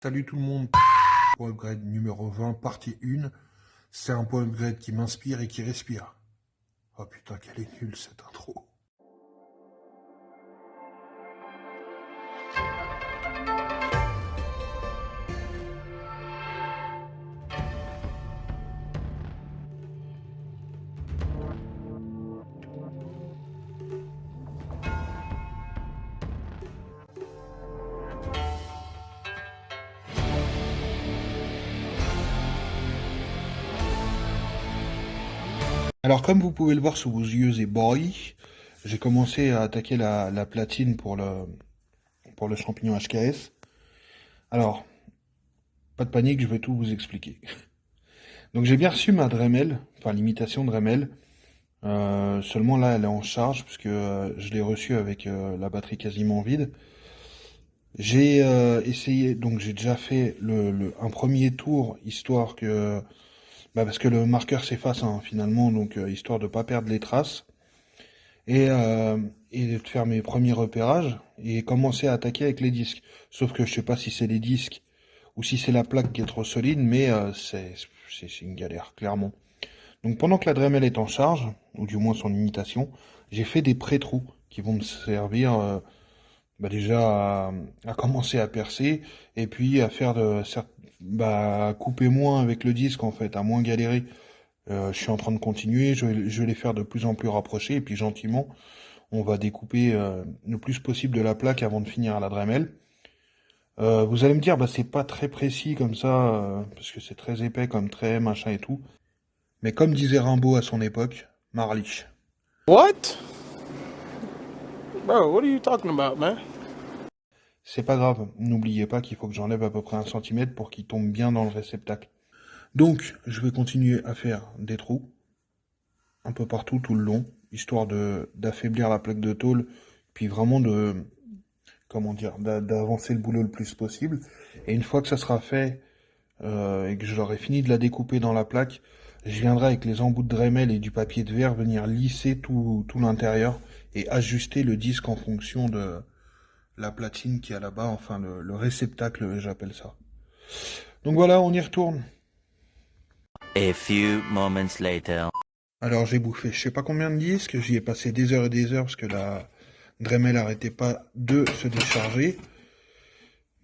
Salut tout le monde, point upgrade numéro 20, partie 1. C'est un point upgrade qui m'inspire et qui respire. Oh putain, qu'elle est nulle cette intro. Alors comme vous pouvez le voir sous vos yeux ébahis, j'ai commencé à attaquer la platine pour le champignon HKS. Alors, pas de panique, je vais tout vous expliquer. Donc j'ai bien reçu ma Dremel, enfin l'imitation Dremel. Seulement là elle est en charge puisque je l'ai reçue avec la batterie quasiment vide. J'ai essayé, donc j'ai déjà fait un premier tour, histoire que... parce que le marqueur s'efface finalement, donc histoire de pas perdre les traces. Et, euh, et de faire mes premiers repérages et commencer à attaquer avec les disques. Sauf que je sais pas si c'est les disques ou si c'est la plaque qui est trop solide, mais c'est une galère, clairement. Donc pendant que la Dremel est en charge, ou du moins son imitation, j'ai fait des pré-trous qui vont me servir déjà à commencer à percer et puis à faire à couper moins avec le disque en fait, à moins galérer. Je suis en train de continuer, je vais les faire de plus en plus rapprochés et puis gentiment on va découper le plus possible de la plaque avant de finir à la Dremel. Vous allez me dire c'est pas très précis comme ça parce que c'est très épais comme trait machin et tout. Mais comme disait Rimbaud à son époque, Marlich. What? Bro, what are you talking about, man? C'est pas grave, n'oubliez pas qu'il faut que j'enlève à peu près 1 cm pour qu'il tombe bien dans le réceptacle. Donc, je vais continuer à faire des trous, un peu partout, tout le long, histoire d'affaiblir la plaque de tôle, puis vraiment d'avancer le boulot le plus possible. Et une fois que ça sera fait, et que j'aurai fini de la découper dans la plaque, je viendrai avec les embouts de Dremel et du papier de verre venir lisser tout l'intérieur et ajuster le disque en fonction de la platine qui est là-bas, enfin le réceptacle, j'appelle ça. Donc voilà, on y retourne. A few moments later. Alors j'ai bouffé je sais pas combien de disques, j'y ai passé des heures et des heures parce que la Dremel arrêtait pas de se décharger.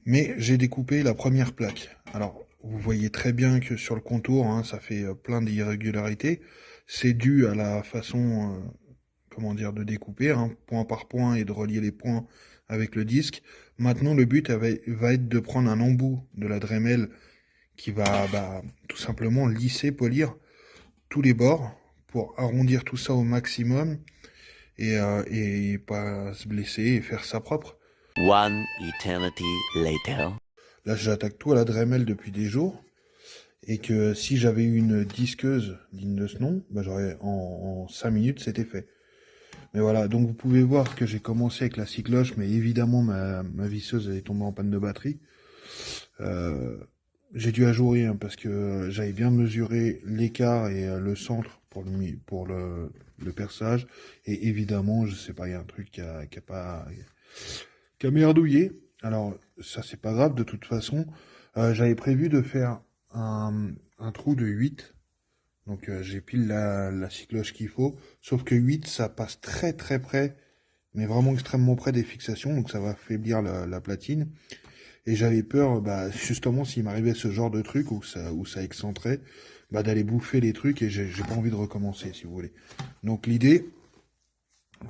Mais j'ai découpé la première plaque. Alors vous voyez très bien que sur le contour, ça fait plein d'irrégularités. C'est dû à la façon, de découper, point par point et de relier les points avec le disque. Maintenant le but va être de prendre un embout de la Dremel qui va tout simplement lisser, polir tous les bords pour arrondir tout ça au maximum et pas se blesser et faire ça propre. One eternity later. Là, j'attaque tout à la Dremel depuis des jours et que si j'avais eu une disqueuse digne de ce nom, j'aurais en 5 minutes c'était fait. Mais voilà, donc vous pouvez voir que j'ai commencé avec la cycloche, mais évidemment ma visseuse elle est tombée en panne de batterie. J'ai dû ajourer parce que j'avais bien mesuré l'écart et le centre pour le perçage. Et évidemment, je sais pas, il y a un truc qui a merdouillé. Alors ça c'est pas grave de toute façon. J'avais prévu de faire un trou de 8. Donc j'ai pile la cycloche qu'il faut. Sauf que 8 ça passe très très près, mais vraiment extrêmement près des fixations. Donc ça va affaiblir la platine. Et j'avais peur, justement, s'il m'arrivait ce genre de truc où ça excentrait, d'aller bouffer les trucs et j'ai pas envie de recommencer, si vous voulez. Donc l'idée,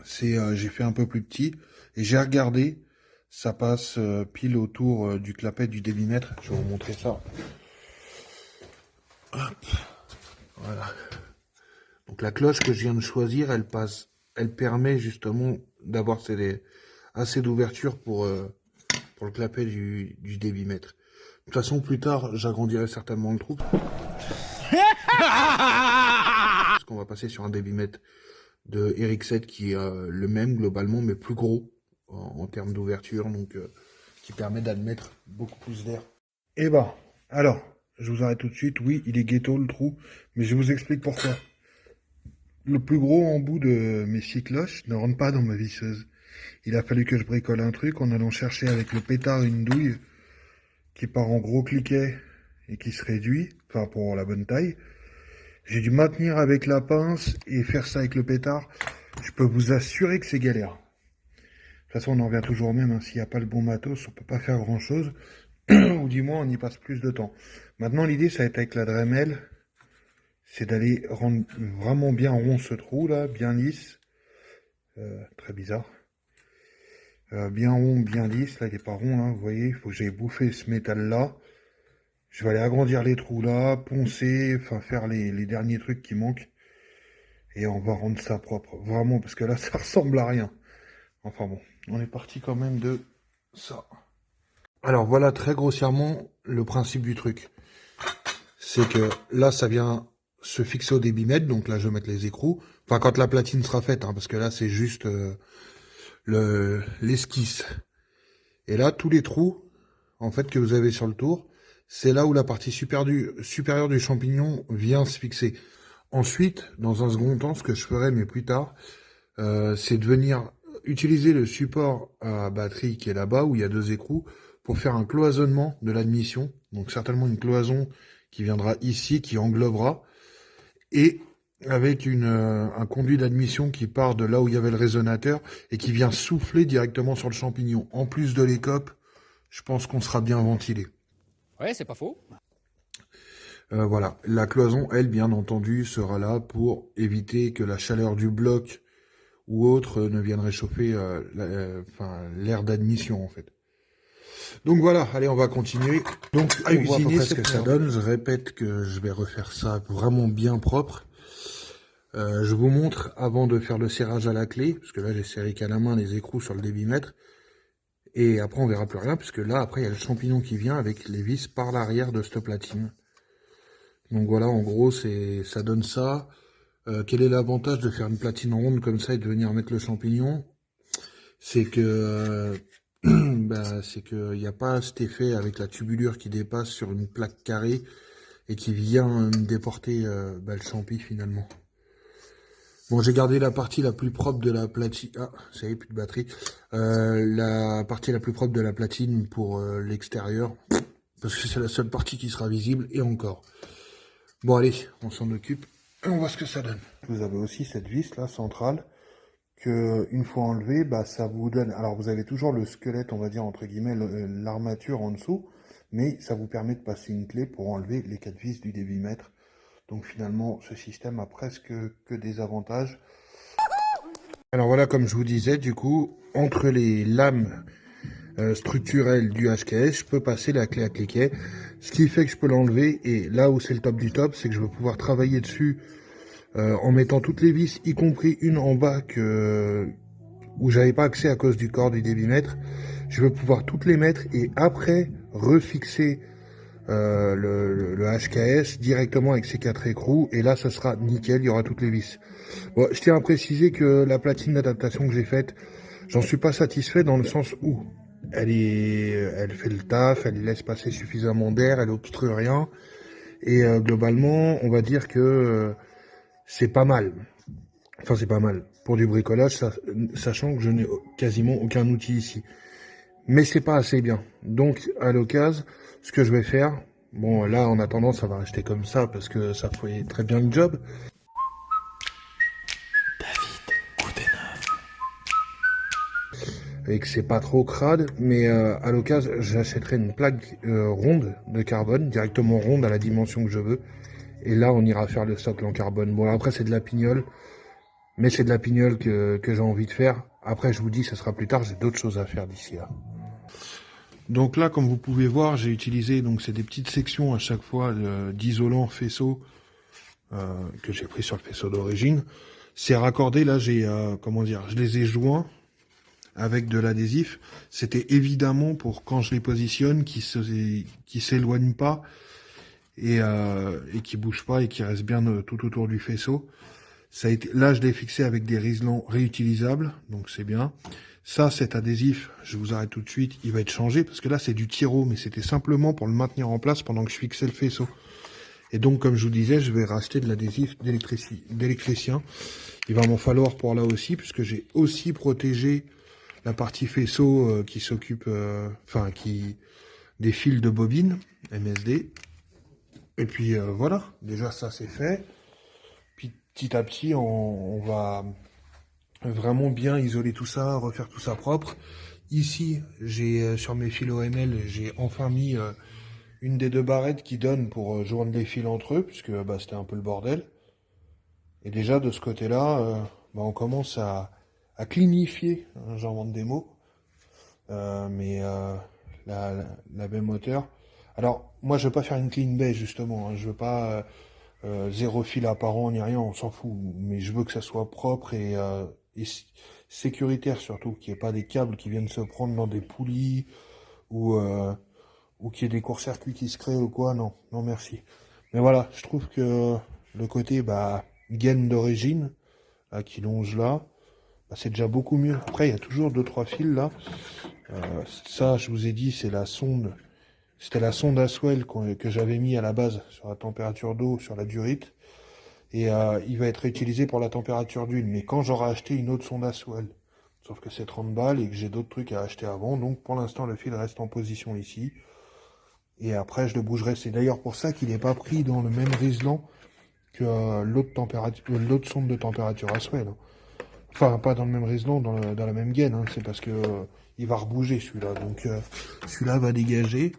c'est, j'ai fait un peu plus petit et j'ai regardé, ça passe pile autour du clapet du débitmètre. Je vais vous montrer ça. Hop, voilà. Donc la cloche que je viens de choisir, elle permet justement d'avoir assez d'ouverture pour le clapet du débitmètre. De toute façon, plus tard, j'agrandirai certainement le trou. Parce qu'on va passer sur un débitmètre de RX7 qui est le même globalement, mais plus gros en termes d'ouverture, donc qui permet d'admettre beaucoup plus d'air. Et alors, je vous arrête tout de suite. Oui, il est ghetto le trou, mais je vous explique pourquoi. Le plus gros embout de mes cycloches ne rentre pas dans ma visseuse. Il a fallu que je bricole un truc en allant chercher avec le pétard une douille qui part en gros cliquet et qui se réduit, enfin pour la bonne taille. J'ai dû maintenir avec la pince et faire ça avec le pétard. Je peux vous assurer que c'est galère. De toute façon, on en revient toujours au même, hein. S'il n'y a pas le bon matos, on peut pas faire grand chose. Ou du moins, on y passe plus de temps. Maintenant, l'idée, ça va être avec la Dremel, c'est d'aller rendre vraiment bien rond ce trou là, bien lisse. Très bizarre. Bien rond, bien lisse. Là, il n'est pas rond, là, vous voyez. Il faut que j'aille bouffer ce métal-là. Je vais aller agrandir les trous là, poncer, enfin faire les derniers trucs qui manquent. Et on va rendre ça propre. Vraiment, parce que là, ça ressemble à rien. Enfin bon, on est parti quand même de ça. Alors voilà très grossièrement le principe du truc. C'est que là, ça vient se fixer au débitmètre. Donc là, je vais mettre les écrous. Enfin, quand la platine sera faite, hein, parce que là, c'est juste l'esquisse. Et là, tous les trous, en fait, que vous avez sur le tour, c'est là où la partie supérieure du champignon vient se fixer. Ensuite, dans un second temps, ce que je ferai, mais plus tard, c'est de venir utiliser le support à batterie qui est là-bas, où il y a 2 écrous, pour faire un cloisonnement de l'admission. Donc certainement une cloison qui viendra ici, qui englobera, et avec un conduit d'admission qui part de là où il y avait le résonateur, et qui vient souffler directement sur le champignon. En plus de l'écope, je pense qu'on sera bien ventilé. Ouais, c'est pas faux. Voilà, la cloison, elle, bien entendu, sera là pour éviter que la chaleur du bloc ou autre ne vienne réchauffer l'air d'admission, en fait. Donc voilà, allez, on va continuer. Donc, à usiner, ce que ça donne. Je répète que je vais refaire ça vraiment bien propre. Je vous montre, avant de faire le serrage à la clé, parce que là, j'ai serré qu'à la main les écrous sur le débitmètre. Et après, on verra plus rien, puisque là, après, il y a le champignon qui vient avec les vis par l'arrière de cette platine. Donc voilà, en gros, ça donne ça. Quel est l'avantage de faire une platine ronde comme ça et de venir mettre le champignon? C'est que c'est qu'il n'y a pas cet effet avec la tubulure qui dépasse sur une plaque carrée et qui vient déporter le champi finalement. Bon, j'ai gardé la partie la plus propre de la platine. Ah, ça y est, plus de batterie. La partie la plus propre de la platine pour l'extérieur, parce que c'est la seule partie qui sera visible, et encore. Bon, allez, on s'en occupe, et on voit ce que ça donne. Vous avez aussi cette vis, là, centrale, que une fois enlevée, ça vous donne... Alors, vous avez toujours le squelette, on va dire, entre guillemets, l'armature en dessous, mais ça vous permet de passer une clé pour enlever les 4 vis du débitmètre. Donc, finalement, ce système a presque que des avantages. Alors, voilà, comme je vous disais, du coup, entre les lames structurelles du HKS, je peux passer la clé à cliquet, ce qui fait que je peux l'enlever, et là où c'est le top du top, c'est que je vais pouvoir travailler dessus en mettant toutes les vis, y compris une en bas où j'avais pas accès à cause du corps du débitmètre. Je vais pouvoir toutes les mettre et après refixer le HKS directement avec ces 4 écrous, et là ça sera nickel, il y aura toutes les vis. Bon, je tiens à préciser que la platine d'adaptation que j'ai faite, j'en suis pas satisfait dans le sens où elle fait le taf, elle laisse passer suffisamment d'air, elle obstrue rien, et globalement, on va dire que c'est pas mal. Enfin, c'est pas mal pour du bricolage, sachant que je n'ai quasiment aucun outil ici. Mais c'est pas assez bien. Donc, à l'occasion, ce que je vais faire, bon, là, en attendant, ça va rester comme ça, parce que ça fait très bien le job. Et que c'est pas trop crade, mais à l'occasion, j'achèterai une plaque ronde de carbone, directement ronde à la dimension que je veux. Et là, on ira faire le socle en carbone. Bon, après, c'est de la pignole, mais c'est de la pignole que j'ai envie de faire. Après, je vous dis, ça sera plus tard, j'ai d'autres choses à faire d'ici là. Donc là, comme vous pouvez voir, j'ai utilisé, donc c'est des petites sections à chaque fois d'isolant faisceau que j'ai pris sur le faisceau d'origine. C'est raccordé, là, je les ai joints avec de l'adhésif. C'était évidemment pour quand je les positionne, qu'ils s'éloignent pas et qui bougent pas et qui restent bien tout autour du faisceau. Là, je l'ai fixé avec des riselants réutilisables, donc c'est bien. Ça, cet adhésif, je vous arrête tout de suite, il va être changé, parce que là, c'est du tiro, mais c'était simplement pour le maintenir en place pendant que je fixais le faisceau. Et donc, comme je vous disais, je vais racheter de l'adhésif d'électricien. Il va m'en falloir pour là aussi, puisque j'ai aussi protégé la partie faisceau qui s'occupe, des fils de bobine MSD. Et puis voilà, déjà ça c'est fait. Puis petit à petit, on va vraiment bien isoler tout ça, refaire tout ça propre. Ici, j'ai sur mes fils OML, j'ai enfin mis une des deux barrettes qui donne pour joindre les fils entre eux, puisque bah, c'était un peu le bordel. Et déjà de ce côté-là, bah, on commence à clinifier, hein, j'invente des mots, mais la baie moteur. Alors, moi je veux pas faire une clean baie justement, hein, je veux pas zéro fil apparent ni rien, on s'en fout, mais je veux que ça soit propre et sécuritaire surtout, qu'il n'y ait pas des câbles qui viennent se prendre dans des poulies ou qu'il y ait des courts-circuits qui se créent ou quoi, non, non merci. Mais voilà, je trouve que le côté bah, gaine d'origine, là, qui longe là, bah, c'est déjà beaucoup mieux. Après, il y a toujours deux trois fils là. Ça, je vous ai dit, c'est la sonde. C'était la sonde Aswell que j'avais mis à la base sur la température d'eau, sur la durite. Et il va être utilisé pour la température d'huile. Mais quand j'aurai acheté une autre sonde Aswell, sauf que c'est 30 balles et que j'ai d'autres trucs à acheter avant, donc pour l'instant le fil reste en position ici. Et après je le bougerai. C'est d'ailleurs pour ça qu'il n'est pas pris dans le même riselant que l'autre sonde de température Aswell. Enfin, pas dans le même riselant, dans la même gaine. Hein. C'est parce que il va rebouger celui-là. Donc celui-là va dégager.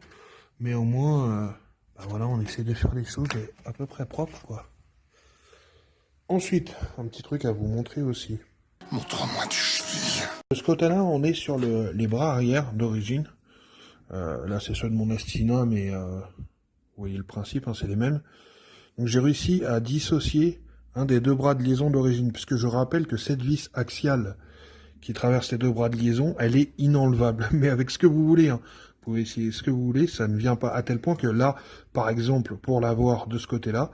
Mais au moins, bah voilà, on essaie de faire les choses à peu près propres, quoi. Ensuite, un petit truc à vous montrer aussi. Montre-moi du cheville. De ce côté-là, on est sur les bras arrière d'origine. Là, c'est ceux de mon Astina, mais vous voyez le principe, hein, c'est les mêmes. Donc j'ai réussi à dissocier un des deux bras de liaison d'origine, puisque je rappelle que cette vis axiale qui traverse les deux bras de liaison, elle est inenlevable. Mais avec ce que vous voulez, hein. Vous pouvez essayer ce que vous voulez, ça ne vient pas à tel point que là, par exemple, pour l'avoir de ce côté-là,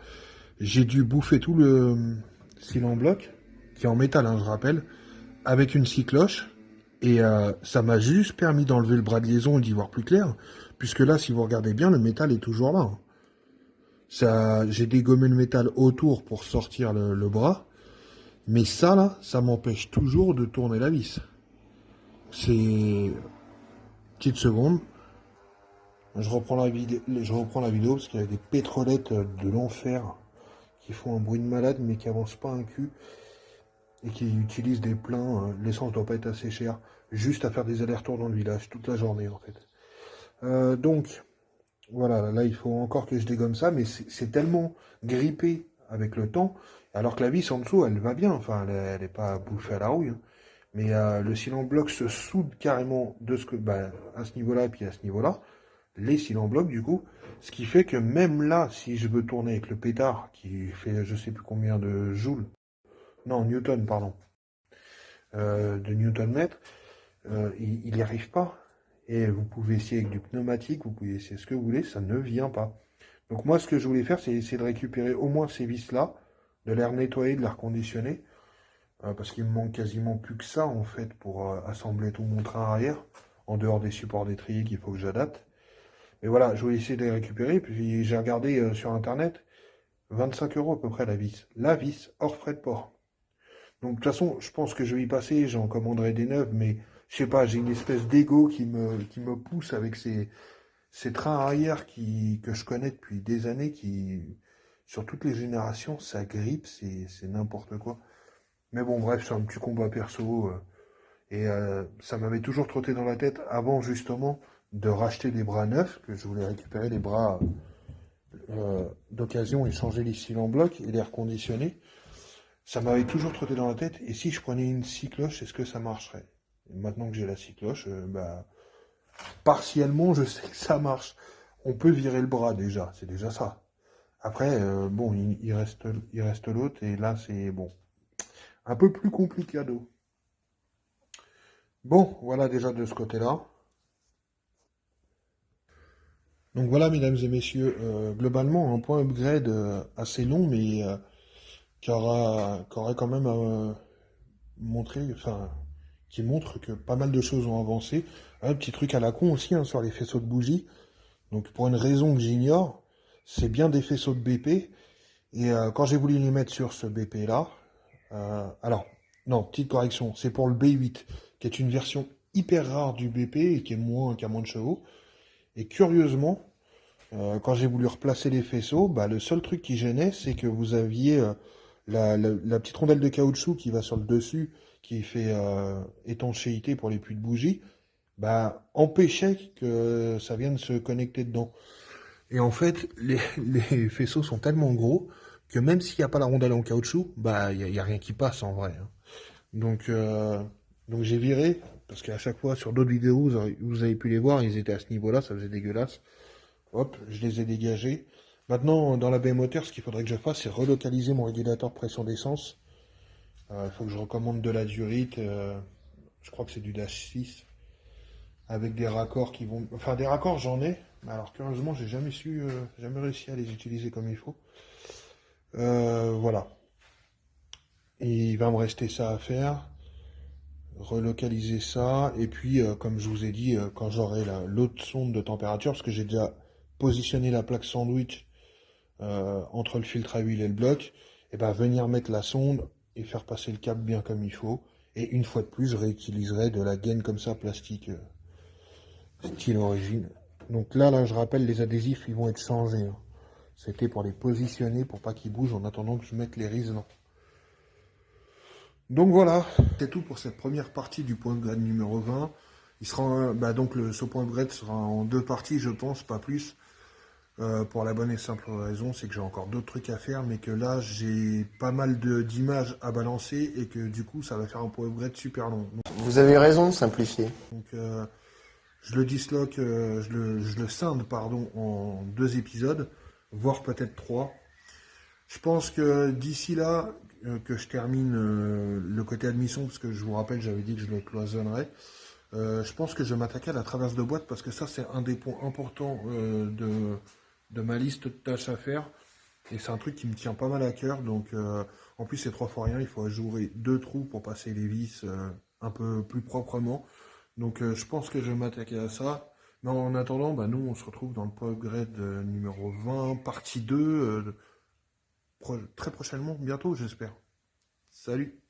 j'ai dû bouffer tout le cil en bloc, qui est en métal, hein, je rappelle, avec une scie cloche, et ça m'a juste permis d'enlever le bras de liaison et d'y voir plus clair, puisque là, si vous regardez bien, le métal est toujours là. Hein. J'ai dégommé le métal autour pour sortir le bras, mais ça, là, ça m'empêche toujours de tourner la vis. C'est... Petite seconde. Je reprends la vidéo parce qu'il y a des pétrolettes de l'enfer qui font un bruit de malade mais qui avancent pas un cul et qui utilisent des pleins. L'essence doit pas être assez chère. Juste à faire des allers-retours dans le village toute la journée en fait. Donc voilà, là il faut encore que je dégomme ça, mais c'est tellement grippé avec le temps, alors que la vis en dessous elle va bien, enfin elle est pas bouffée à la rouille. Hein. Mais le cil en bloc se soude carrément à ce niveau-là et puis à ce niveau-là. Les cils en bloc du coup, ce qui fait que même là, si je veux tourner avec le pétard qui fait je sais plus combien de joules, non newton pardon, de newton mètre, il n'y arrive pas. Et vous pouvez essayer avec du pneumatique, vous pouvez essayer ce que vous voulez, ça ne vient pas. Donc moi ce que je voulais faire, c'est essayer de récupérer au moins ces vis là, de l'air nettoyer, de l'air conditionner, parce qu'il me manque quasiment plus que ça en fait pour assembler tout mon train arrière, en dehors des supports d'étrier qu'il faut que j'adapte. Mais voilà, je vais essayer de les récupérer. Puis j'ai regardé sur internet, 25 € à peu près la vis hors frais de port. Donc de toute façon, je pense que je vais y passer, j'en commanderai des neuves, mais je sais pas, j'ai une espèce d'ego qui me pousse avec ces trains arrière que je connais depuis des années, qui sur toutes les générations, ça grippe, c'est n'importe quoi. Mais bon, bref, c'est un petit combat perso. Et ça m'avait toujours trotté dans la tête avant justement de racheter des bras neufs, que je voulais récupérer les bras d'occasion et changer les cils en bloc et les reconditionner. Ça m'avait toujours trotté dans la tête, et si je prenais une scie cloche, est-ce que ça marcherait? Et maintenant que j'ai la scie cloche, partiellement je sais que ça marche. On peut virer le bras déjà, c'est déjà ça. Après, bon, il reste l'autre, et là c'est bon. Un peu plus complicado. Bon, voilà déjà de ce côté-là. Donc voilà, mesdames et messieurs, globalement, un point upgrade assez long, mais qui aura quand même qui montre que pas mal de choses ont avancé. Un petit truc à la con aussi, hein, sur les faisceaux de bougies. Donc pour une raison que j'ignore, c'est bien des faisceaux de BP. Et quand j'ai voulu les mettre sur ce BP-là, alors, non, petite correction, c'est pour le B8, qui est une version hyper rare du BP et qui a moins de chevaux. Et curieusement, quand j'ai voulu replacer les faisceaux, bah, le seul truc qui gênait, c'est que vous aviez la petite rondelle de caoutchouc qui va sur le dessus, qui fait étanchéité pour les puits de bougie, bah, empêchait que ça vienne se connecter dedans. Et en fait, les faisceaux sont tellement gros que même s'il n'y a pas la rondelle en caoutchouc, bah, y a rien qui passe en vrai, hein. Donc, euh, donc j'ai viré, parce qu'à chaque fois, sur d'autres vidéos, vous avez pu les voir, ils étaient à ce niveau-là, ça faisait dégueulasse. Hop, je les ai dégagés. Maintenant, dans la baie moteur, ce qu'il faudrait que je fasse, c'est relocaliser mon régulateur pression d'essence. Il faut que je recommande de la durite, je crois que c'est du Dash 6, avec des raccords qui vont... Enfin, des raccords, j'en ai, mais alors curieusement, j'ai jamais réussi à les utiliser comme il faut. Voilà. Et il va me rester ça à faire. Relocaliser ça. Et puis, comme je vous ai dit, quand j'aurai l'autre sonde de température, parce que j'ai déjà positionné la plaque sandwich entre le filtre à huile et le bloc, et ben venir mettre la sonde et faire passer le câble bien comme il faut. Et une fois de plus, je réutiliserai de la gaine comme ça, plastique, style origine. Donc là, je rappelle, les adhésifs, ils vont être changés, hein. C'était pour les positionner, pour pas qu'ils bougent en attendant que je mette les riselants. Donc voilà, c'est tout pour cette première partie du point upgrade numéro 20. Il sera, donc ce point upgrade sera en 2 parties, je pense, pas plus. Pour la bonne et simple raison, c'est que j'ai encore d'autres trucs à faire, mais que là, j'ai pas mal d'images à balancer et que du coup, ça va faire un point upgrade super long. Vous avez raison de simplifier. Donc, je le disloque, je le scinde, pardon, en 2 épisodes, voire peut-être 3. Je pense que d'ici là, que je termine le côté admission, parce que je vous rappelle, j'avais dit que je le cloisonnerais, je pense que je vais m'attaquer à la traverse de boîte, parce que ça, c'est un des points importants de ma liste de tâches à faire. Et c'est un truc qui me tient pas mal à cœur. Donc, en plus, c'est 3 fois rien. Il faut ajouter 2 trous pour passer les vis un peu plus proprement. Donc, je pense que je vais m'attaquer à ça. Mais en attendant, nous, on se retrouve dans le point upgrade numéro 20, partie 2, très prochainement, bientôt, j'espère. Salut!